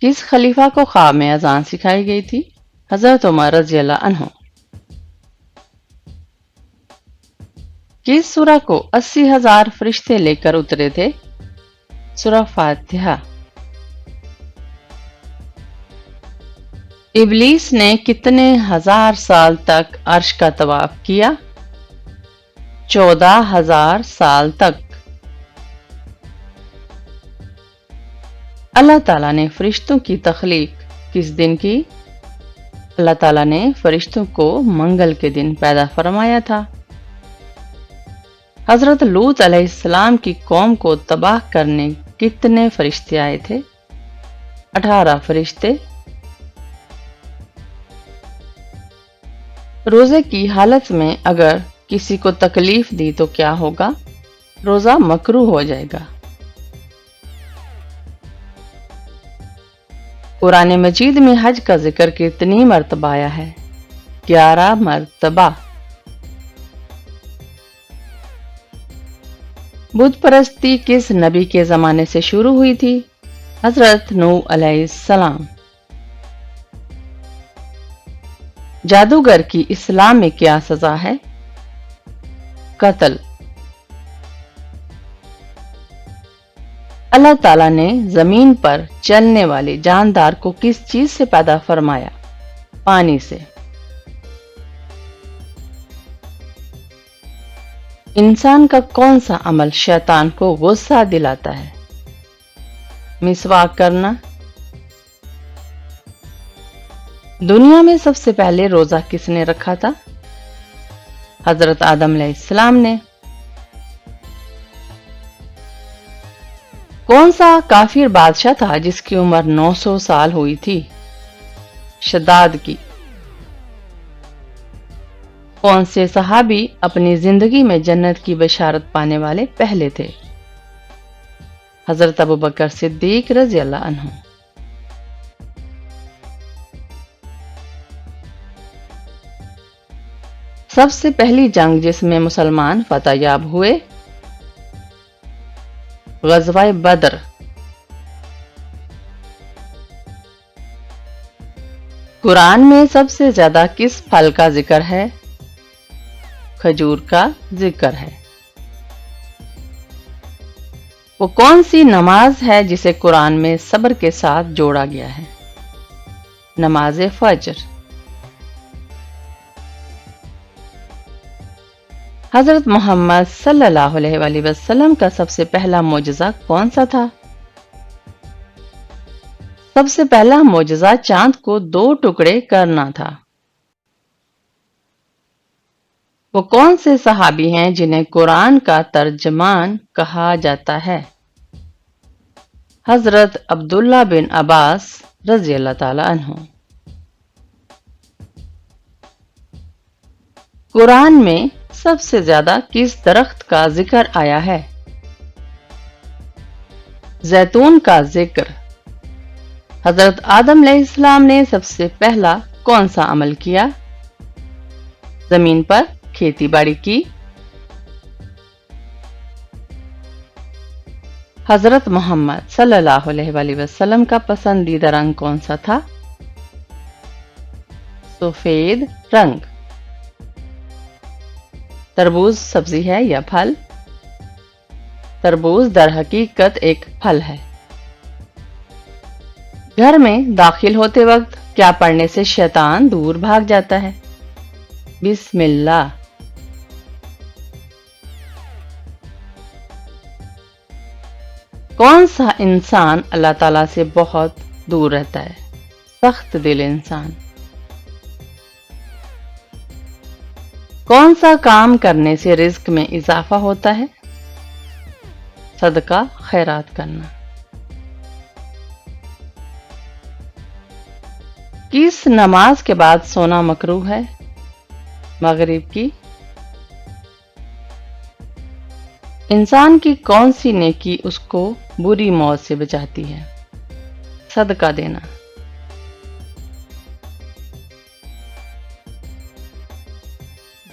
किस खलीफा को ख्वाब में अजान सिखाई गई थी? हजरत उमर रजी अल्लाह अन्हु। किस सूरा को 80,000 फरिश्ते लेकर उतरे थे? सूरा फातिहा। इबलीस ने कितने हजार साल तक अर्श का तवाफ किया? 14,000 साल तक। अल्लाह ताला ने फरिश्तों की तख्लीक किस दिन की? अल्लाह ताला ने फरिश्तों को मंगल के दिन पैदा फरमाया था। हजरत लूत अलैहिस्सलाम की कौम को तबाह करने कितने फरिश्ते आए थे? 18 फरिश्ते। रोजे की हालत में अगर किसी को तकलीफ दी तो क्या होगा? रोजा मकरूह हो जाएगा। कुरान मजीद में हज का जिक्र कितनी मर्तबा आया है? 11 मर्तबा। बुत परस्ती किस नबी के जमाने से शुरू हुई थी? हजरत नूह अलैहिस्सलाम। जादूगर की इस्लाम में क्या सजा है? कत्ल। अल्लाह ताला ने जमीन पर चलने वाले जानदार को किस चीज से पैदा फरमाया? पानी से। इंसान का कौन सा अमल शैतान को गुस्सा दिलाता है? मिसवाक करना। दुनिया में सबसे पहले रोजा किसने रखा था? हजरत आदम अलैहिस्सलाम ने। कौन सा काफिर बादशाह था जिसकी उम्र 900 साल हुई थी? शद्दाद की। कौन से सहाबी अपनी जिंदगी में जन्नत की बशारत पाने वाले पहले थे? हजरत अबू बकर सिद्दीक रजी अल्लाह अन्हु। सबसे पहली जंग जिसमें मुसलमान फतहयाब हुए? ग़ज़वा बद्र। कुरान में सबसे ज्यादा किस फल का जिक्र है? खजूर का जिक्र है। वो कौन सी नमाज है जिसे कुरान में सब्र के साथ जोड़ा गया है? नमाज फज्र। हजरत मोहम्मद सल्लल्लाहु अलैहि वसल्लम का सबसे पहला मोजज़ा कौन सा था? सबसे पहला मोजज़ा चांद को 2 टुकड़े करना था। वो कौन से सहाबी हैं जिन्हें कुरान का तर्जमान कहा जाता है? हजरत अब्दुल्ला बिन अब्बास रजी अल्लाह ताला अन्हु। कुरान में सबसे ज्यादा किस दरख्त का जिक्र आया है? जैतून का जिक्र। हजरत आदम अलैहिस्सलाम ने सबसे पहला कौन सा अमल किया? जमीन पर खेती बाड़ी की। हजरत मोहम्मद सल्लल्लाहु अलैहि वसल्लम का पसंदीदा रंग कौन सा था? सफेद रंग। तरबूज सब्जी है या फल? तरबूज दर हकीकत एक फल है। घर में दाखिल होते वक्त क्या पढ़ने से शैतान दूर भाग जाता है? बिस्मिल्लाह। कौन सा इंसान अल्लाह ताला से बहुत दूर रहता है? सख्त दिल इंसान। कौन सा काम करने से रिज्क में इजाफा होता है? सदका खैरात करना। किस नमाज के बाद सोना मकरूह है? मगरिब की। इंसान की कौन सी नेकी उसको बुरी मौत से बचाती है? सदका देना।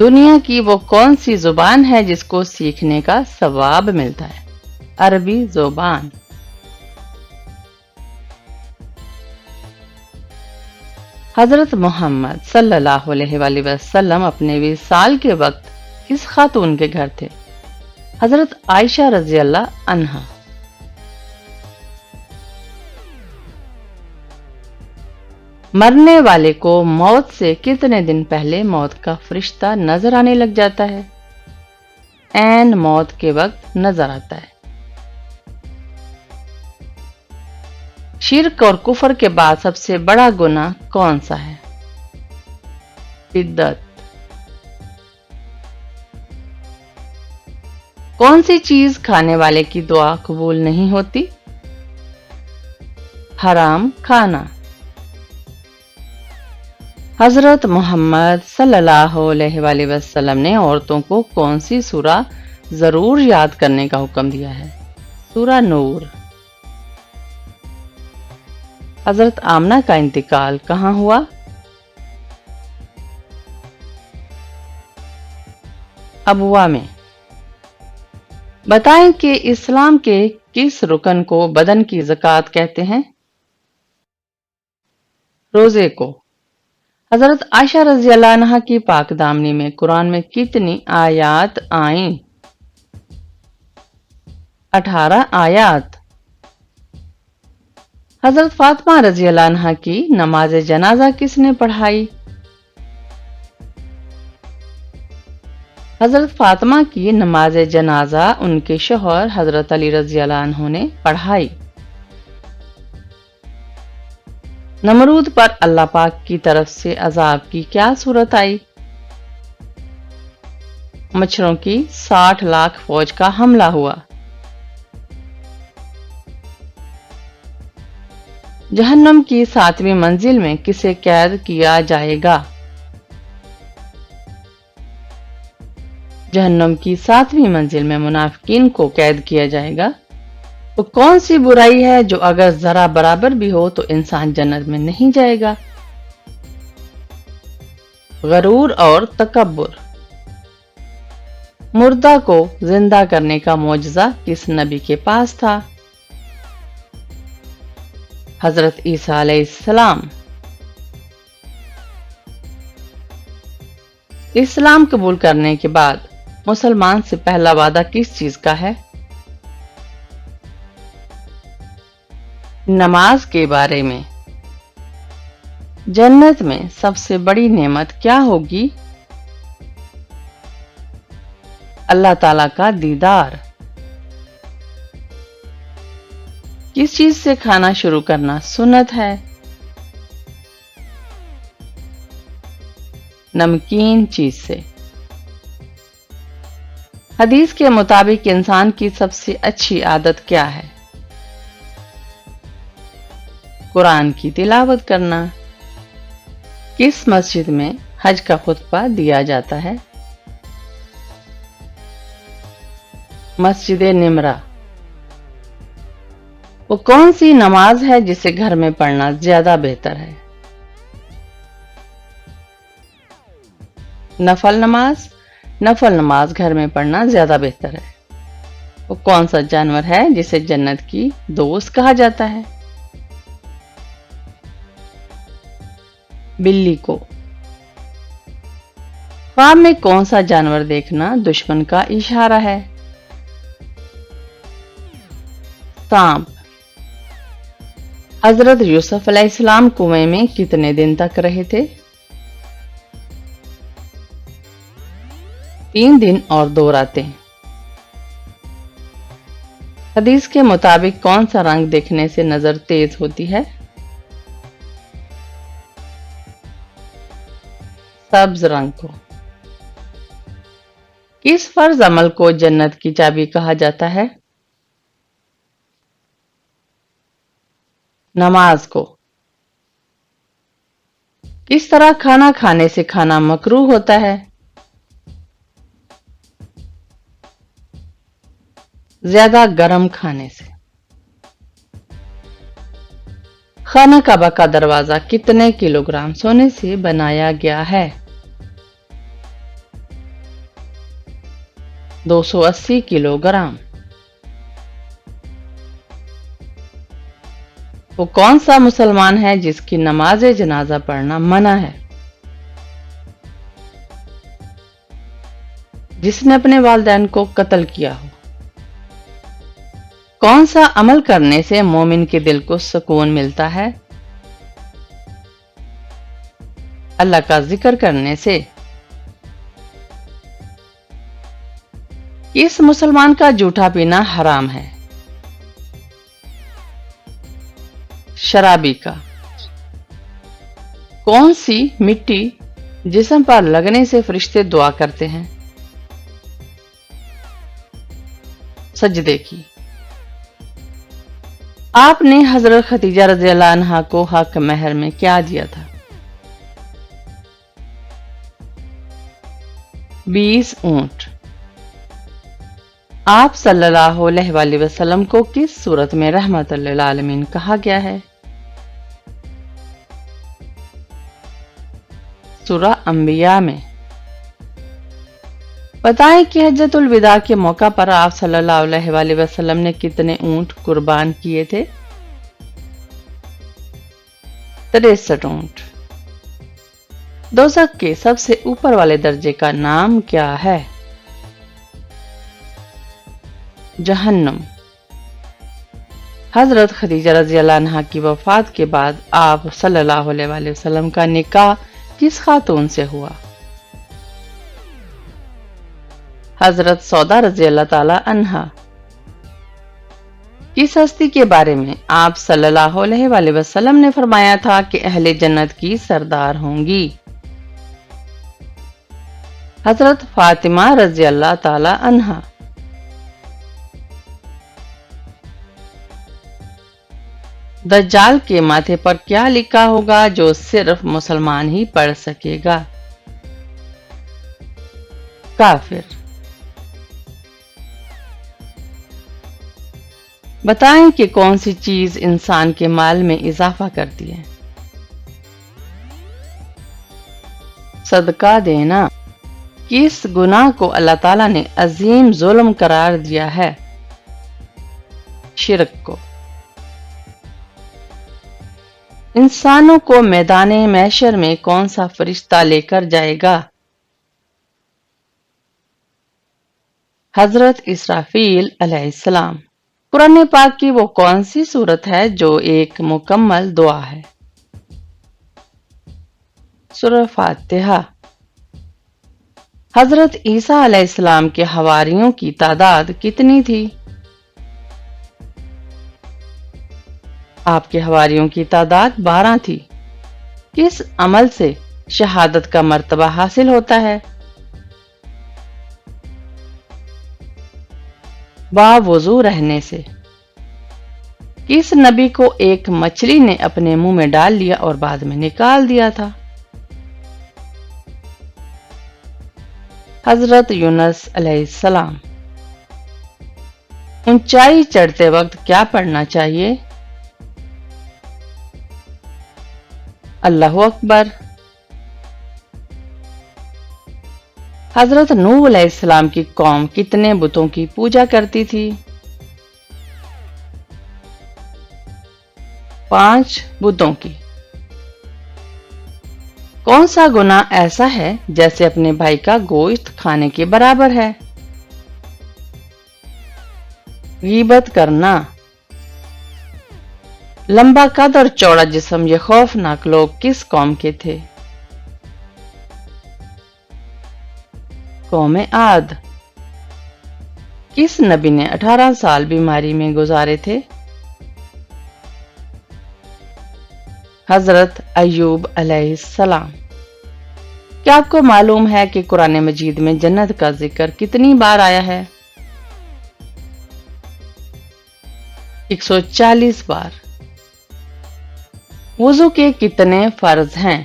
दुनिया की वो कौन सी जुबान है जिसको सीखने का सवाब मिलता है? अरबी जुबान। حضرت محمد صلی اللہ علیہ وآلہ وسلم اپنے وصال کے وقت کس خاتون کے گھر تھے؟ حضرت عائشہ رضی اللہ عنہا۔ مرنے والے کو موت سے کتنے دن پہلے موت کا فرشتہ نظر آنے لگ جاتا ہے؟ عین موت کے وقت نظر آتا ہے۔ شرک اور کفر کے بعد سب سے بڑا گناہ کون سا ہے؟ بدعت۔ کون سی چیز کھانے والے کی دعا قبول نہیں ہوتی؟ حرام کھانا۔ حضرت محمد صلی اللہ علیہ وآلہ وسلم نے عورتوں کو کون سی سورہ ضرور یاد کرنے کا حکم دیا ہے؟ سورہ نور۔ حضرت آمنہ کا انتقال کہاں ہوا؟ ابوا میں۔ بتائیں کہ اسلام کے کس رکن کو بدن کی زکوٰۃ کہتے ہیں؟ روزے کو۔ حضرت عائشہ رضی اللہ عنہا کی پاک دامنی میں قرآن میں کتنی آیات آئیں؟ 18 آیات۔ حضرت فاطمہ رضی اللہ عنہا کی نماز جنازہ کس نے پڑھائی؟ حضرت فاطمہ کی نماز جنازہ ان کے شوہر حضرت علی رضی اللہ عنہ نے پڑھائی۔ نمرود پر اللہ پاک کی طرف سے عذاب کی کیا صورت آئی؟ مچھروں کی 60 لاکھ فوج کا حملہ ہوا۔ جہنم کی 7ویں منزل میں کسے قید کیا جائے گا؟ جہنم کی 7ویں منزل میں منافقین کو قید کیا جائے گا۔ وہ کون سی برائی ہے جو اگر ذرا برابر بھی ہو تو انسان جنت میں نہیں جائے گا؟ غرور اور تکبر۔ مردہ کو زندہ کرنے کا معجزہ کس نبی کے پاس تھا؟ حضرت عیسیٰ علیہ السلام۔ اسلام قبول کرنے کے بعد مسلمان سے پہلا وعدہ کس چیز کا ہے؟ نماز کے بارے میں۔ جنت میں سب سے بڑی نعمت کیا ہوگی؟ اللہ تعالی کا دیدار۔ کس چیز سے کھانا شروع کرنا سنت ہے؟ نمکین چیز سے۔ حدیث کے مطابق انسان کی سب سے اچھی عادت کیا ہے؟ قرآن کی تلاوت کرنا۔ کس مسجد میں حج کا خطبہ دیا جاتا ہے؟ مسجد نمرہ۔ وہ کون سی نماز ہے جسے گھر میں پڑھنا زیادہ بہتر ہے؟ نفل نماز۔ نفل نماز گھر میں پڑھنا زیادہ بہتر ہے۔ وہ کون سا جانور ہے جسے جنت کی دوست کہا جاتا ہے؟ بلی کو۔ خواب میں کون سا جانور دیکھنا دشمن کا اشارہ ہے؟ سانپ۔ حضرت یوسف علیہ السلام کنویں میں کتنے دن تک رہے تھے؟ 3 دن اور 2 راتیں۔ حدیث کے مطابق کون سا رنگ دیکھنے سے نظر تیز ہوتی ہے؟ سبز رنگ کو۔ کس فرض عمل کو جنت کی چابی کہا جاتا ہے؟ نماز کو۔ کس طرح کھانا کھانے سے کھانا مکروہ ہوتا ہے؟ زیادہ گرم کھانے سے۔ خانہ کعبہ کا دروازہ کتنے کلو گرام سونے سے بنایا گیا ہے؟ 280 کلو گرام۔ وہ کون سا مسلمان ہے جس کی نماز جنازہ پڑھنا منع ہے؟ جس نے اپنے والدین کو قتل کیا ہو۔ کون سا عمل کرنے سے مومن کے دل کو سکون ملتا ہے؟ اللہ کا ذکر کرنے سے۔ اس مسلمان کا جھوٹا پینا حرام ہے؟ شرابی کا۔ کون سی مٹی جسم پر لگنے سے فرشتے دعا کرتے ہیں؟ سجدے کی۔ آپ نے حضرت خدیجہ رضی اللہ عنہا کو حق مہر میں کیا دیا تھا؟ 20 اونٹ۔ آپ صلی اللہ علیہ وآلہ وسلم کو کس صورت میں رحمت للعالمین کہا گیا ہے؟ سورہ انبیاء میں۔ بتائیں کہ حجۃ الوداع کے موقع پر آپ صلی اللہ علیہ وآلہ وسلم نے کتنے اونٹ قربان کیے تھے؟ 63 اونٹ۔ دوزخ کے سب سے اوپر والے درجے کا نام کیا ہے؟ جہنم۔ حضرت خدیجہ رضی اللہ عنہا کی وفات کے بعد آپ صلی اللہ علیہ وآلہ وسلم کا نکاح کس خاتون سے ہوا؟ حضرت سودا رضی اللہ تعالی عنہا۔ کس ہستی کے بارے میں آپ صلی اللہ علیہ وآلہ وسلم نے فرمایا تھا کہ اہل جنت کی سردار ہوں گی؟ حضرت فاطمہ رضی اللہ تعالی عنہا۔ دجال کے ماتھے پر کیا لکھا ہوگا جو صرف مسلمان ہی پڑھ سکے گا؟ کافر۔ بتائیں کہ کون سی چیز انسان کے مال میں اضافہ کرتی ہے؟ صدقہ دینا۔ کس گناہ کو اللہ تعالیٰ نے عظیم ظلم قرار دیا ہے؟ شرک کو۔ انسانوں کو میدان محشر میں کون سا فرشتہ لے کر جائے گا؟ حضرت اسرافیل علیہ السلام۔ قرآن پاک کی وہ کون سی سورت ہے جو ایک مکمل دعا ہے؟ سورہ فاتحہ۔ حضرت عیسیٰ علیہ السلام کے حواریوں کی تعداد کتنی تھی؟ آپ کے حواریوں کی تعداد 12 تھی۔ کس عمل سے شہادت کا مرتبہ حاصل ہوتا ہے؟ باوضو رہنے سے۔ کس نبی کو ایک مچھلی نے اپنے منہ میں ڈال لیا اور بعد میں نکال دیا تھا؟ حضرت یونس علیہ السلام۔ اونچائی چڑھتے وقت کیا پڑھنا چاہیے؟ اللہ اکبر۔ حضرت نوح علیہ السلام کی قوم کتنے بتوں کی پوجا کرتی تھی؟ 5 بتوں کی۔ کون سا گناہ ایسا ہے جیسے اپنے بھائی کا گوشت کھانے کے برابر ہے؟ غیبت کرنا۔ لمبا قد اور چوڑا جسم یہ خوفناک لوگ کس قوم کے تھے؟ قوم عاد۔ کس نبی نے 18 سال بیماری میں گزارے تھے؟ حضرت ایوب علیہ السلام۔ کیا آپ کو معلوم ہے کہ قرآن مجید میں جنت کا ذکر کتنی بار آیا ہے؟ 140 بار۔ وضو کے کتنے فرض ہیں؟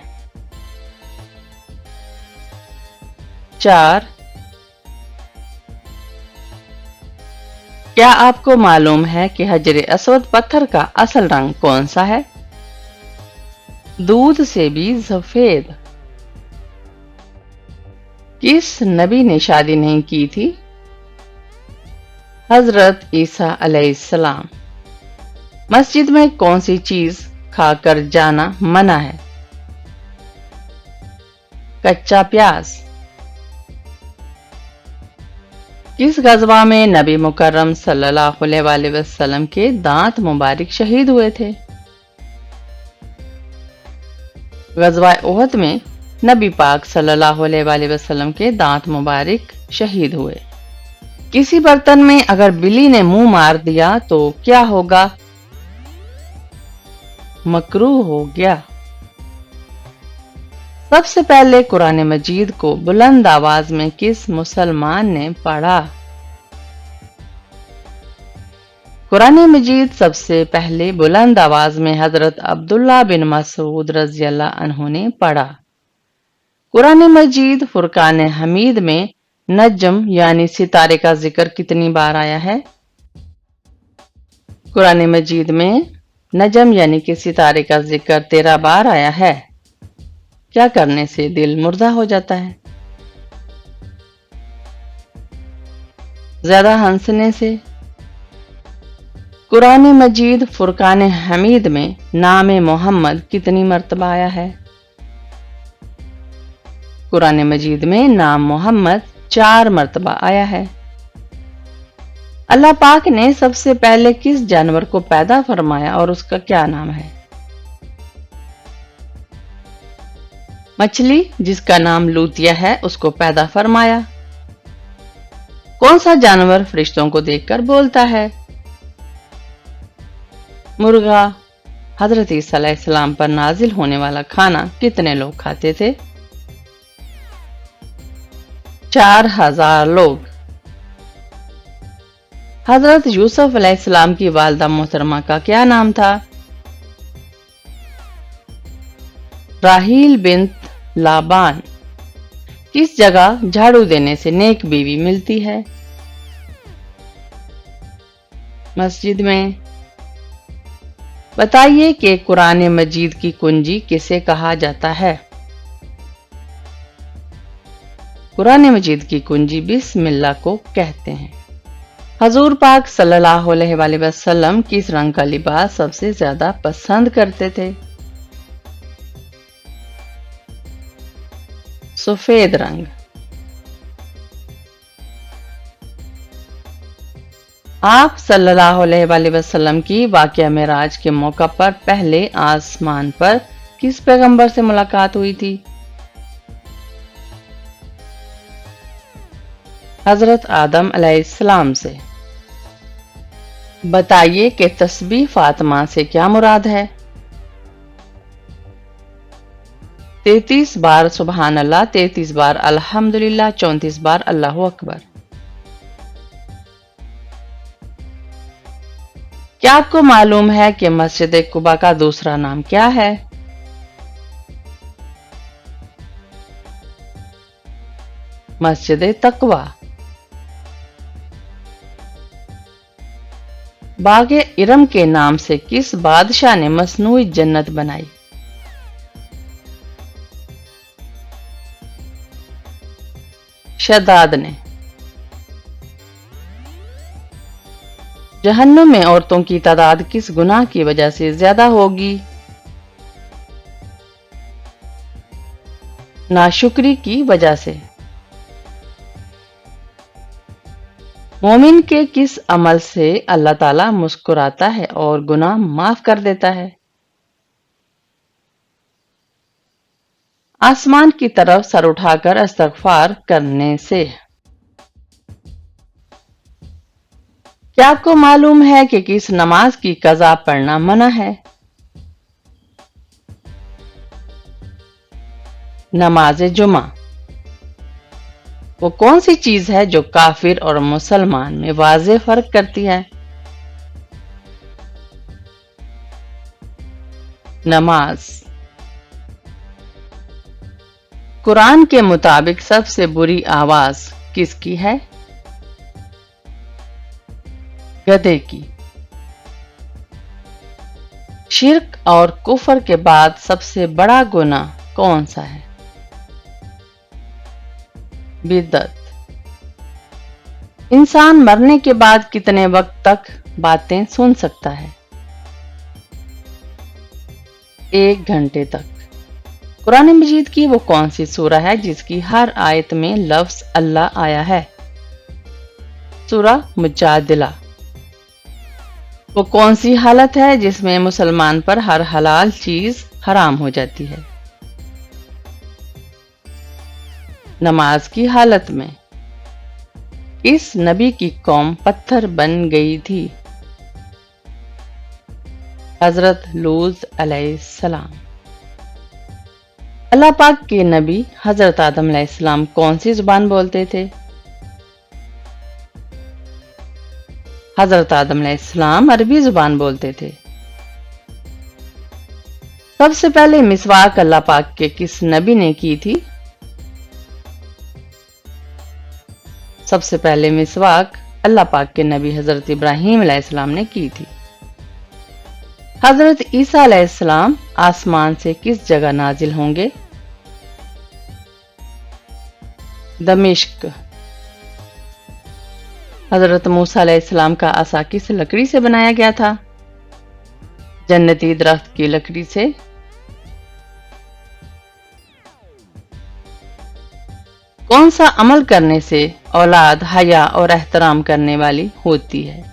4۔ کیا آپ کو معلوم ہے کہ حجر اسود پتھر کا اصل رنگ کون سا ہے؟ دودھ سے بھی سفید۔ کس نبی نے شادی نہیں کی تھی؟ حضرت عیسیٰ علیہ السلام۔ मस्जिद में कौन सी चीज खाकर जाना मना है? कच्चा प्याज। किस गजवा में नबी मुकर्रम सल्लल्लाहु अलैहि वसल्लम के दांत मुबारक शहीद हुए थे? गजवा उहद में नबी पाक सल्लल्लाहु अलैहि वसल्लम के दांत मुबारक शहीद हुए। किसी बर्तन में अगर बिल्ली ने मुंह मार दिया तो क्या होगा? मकरूह हो गया। सबसे पहले कुरान मजीद को बुलंद आवाज में किस मुसलमान ने पढ़ा? कुरान मजीद सबसे पहले बुलंद आवाज में हजरत अब्दुल्ला बिन मसूद रज़ियल्लाहु अन्हु ने पढ़ा। कुरान मजीद फुरकान हमीद में नजम यानी सितारे का जिक्र कितनी बार आया है? कुरान मजीद में नजम यानी कि सितारे का जिक्र 13 बार आया है। क्या करने से दिल मुर्दा हो जाता है? ज्यादा हंसने से। कुरान मजीद फुरकान हमीद में नाम मोहम्मद कितनी मर्तबा आया है? कुरान मजीद में नाम मोहम्मद 4 मर्तबा आया है। अल्लाह पाक ने सबसे पहले किस जानवर को पैदा फरमाया और उसका क्या नाम है? मछली जिसका नाम लूतिया है उसको पैदा फरमाया। कौन सा जानवर फरिश्तों को देखकर बोलता है? मुर्गा। हजरत ईसा अलैहिस्सलाम पर नाजिल होने वाला खाना कितने लोग खाते थे? 4000 लोग। हजरत यूसुफ अलैहिस्सलाम की वालिदा मोहतरमा का क्या नाम था? राहील बिन्त लाबान। किस जगह झाड़ू देने से नेक बीवी मिलती है? मस्जिद में। बताइए कि कुरान मजीद की कुंजी किसे कहा जाता है? कुरान मजीद की कुंजी बिस्मिल्लाह को कहते हैं। हजूर पाक सल्लल्लाहु अलैहि वसल्लम किस रंग का लिबास सबसे ज्यादा पसंद करते थे? सफेद रंग। आप सल्लल्लाहु अलैहि वसल्लम की वाक़या मेराज के मौका पर पहले आसमान पर किस पैगंबर से मुलाकात हुई थी? हजरत आदम अलैहिस्सलाम से। बताइए कि तस्बीह फातिमा से क्या मुराद है? 33 बार सुबहान अल्लाह, 33 बार अल्हम्दुलिल्लाह, 34 बार अल्लाहु अकबर। क्या आपको मालूम है कि मस्जिद कुबा का दूसरा नाम क्या है? मस्जिद तकवा। बागे इरम के नाम से किस बादशाह ने मसनूई जन्नत बनाई? शद्दाद ने। जहन्नुम में औरतों की तादाद किस गुनाह की वजह से ज्यादा होगी? नाशुक्री की वजह से। मोमिन के किस अमल से अल्लाह ताला मुस्कुराता है और गुनाह माफ कर देता है? आसमान की तरफ सर उठाकर इस्तगफार करने से। क्या आपको मालूम है कि किस नमाज की कज़ा पढ़ना मना है? नमाज जुमा। वो कौन सी चीज है जो काफिर और मुसलमान में वाज़ेह फर्क करती है? नमाज। कुरान के मुताबिक सबसे बुरी आवाज किसकी है? गधे की। शिर्क और कुफर के बाद सबसे बड़ा गुनाह कौन सा है? बिदअत। इंसान मरने के बाद कितने वक्त तक बातें सुन सकता है? 1 घंटे तक। कुरान मजीद की वो कौन सी सूरा है जिसकी हर आयत में लफ्ज अल्लाह आया है? सूरा मुजादिला। वो कौन सी हालत है जिसमें मुसलमान पर हर हलाल चीज हराम हो जाती है? नमाज की हालत में। इस नबी की कौम पत्थर बन गई थी? हजरत लूत अलैहिस्सलाम। अल्लाह पाक के नबी हजरत आदम अलैहिस्सलाम कौन सी जुबान बोलते थे? हजरत आदम अलैहिस्सलाम अरबी जुबान बोलते थे। सबसे पहले मिसवाक अल्लाह पाक के किस नबी ने की थी? सबसे पहले मिसवाक अल्लाह पाक के नबी हजरत इब्राहीम अलैहिस्सलाम ने की थी। हजरत ईसा अलैहिस्सलाम आसमान से किस जगह नाजिल होंगे? दमिश्क। हजरत मूसा अलैहिस्सलाम का असा किस लकड़ी से बनाया गया था? जन्नती दरख्त की लकड़ी से। कौन सा अमल करने से औलाद हया और एहतराम करने वाली होती है?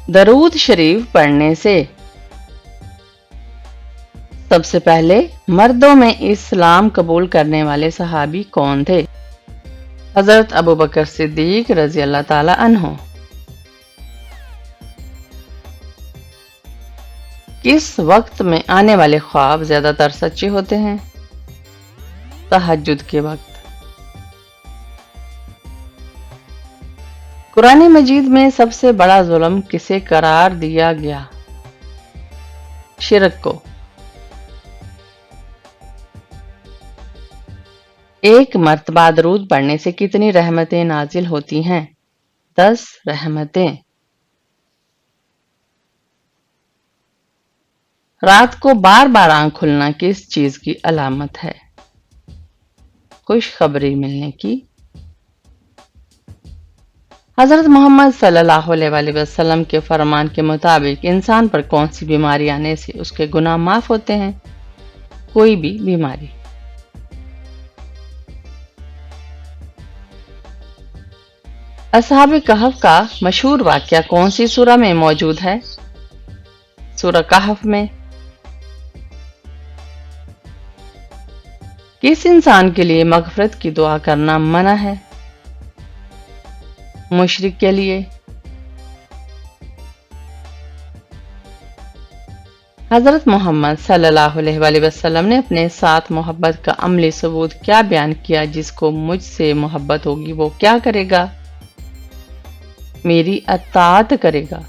दरूद शरीफ पढ़ने से। सबसे पहले मर्दों में इस्लाम कबूल करने वाले सहाबी कौन थे? हजरत अबू बकर सिद्दीक रजी अल्लाह ताला अन्हो। किस वक्त में आने वाले ख्वाब ज्यादातर सच्चे होते हैं? तहज्जुद के वक्त। कुरान मजीद में सबसे बड़ा जुल्म किसे करार दिया गया? शिरक को। एक मर्तबा दरूद पढ़ने से कितनी रहमतें नाजिल होती हैं? 10 रहमतें। रात को बार बार आंख खुलना किस चीज की अलामत है? खुशखबरी मिलने की। हजरत मोहम्मद सल्लल्लाहु अलैहि वसल्लम के फरमान के मुताबिक इंसान पर कौन सी बीमारी आने से उसके गुनाह माफ होते हैं? कोई भी बीमारी। असहाब कहफ का मशहूर वाकया कौन सी सूरा में मौजूद है? सूरा कहफ में। किस इंसान के लिए मगफरत की दुआ करना मना है? मुशरिक के लिए। हजरत मोहम्मद सल्लल्लाहु अलैहि वसल्लम ने अपने साथ मोहब्बत का अमली सबूत क्या बयान किया? जिसको मुझसे मोहब्बत होगी वो क्या करेगा? मेरी अताअत करेगा।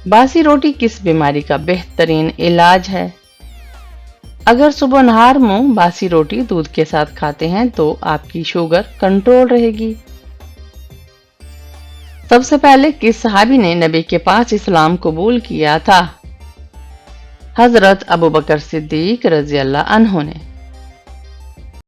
बासी रोटी किस बीमारी का बेहतरीन इलाज है? अगर सुबह नहार मुंह बासी रोटी दूध के साथ खाते हैं तो आपकी शुगर कंट्रोल रहेगी। सबसे पहले किस सहाबी ने नबी के पास इस्लाम कबूल किया था? हजरत अबू बकर सिद्दीक रजी अल्लाह अन्हु ने।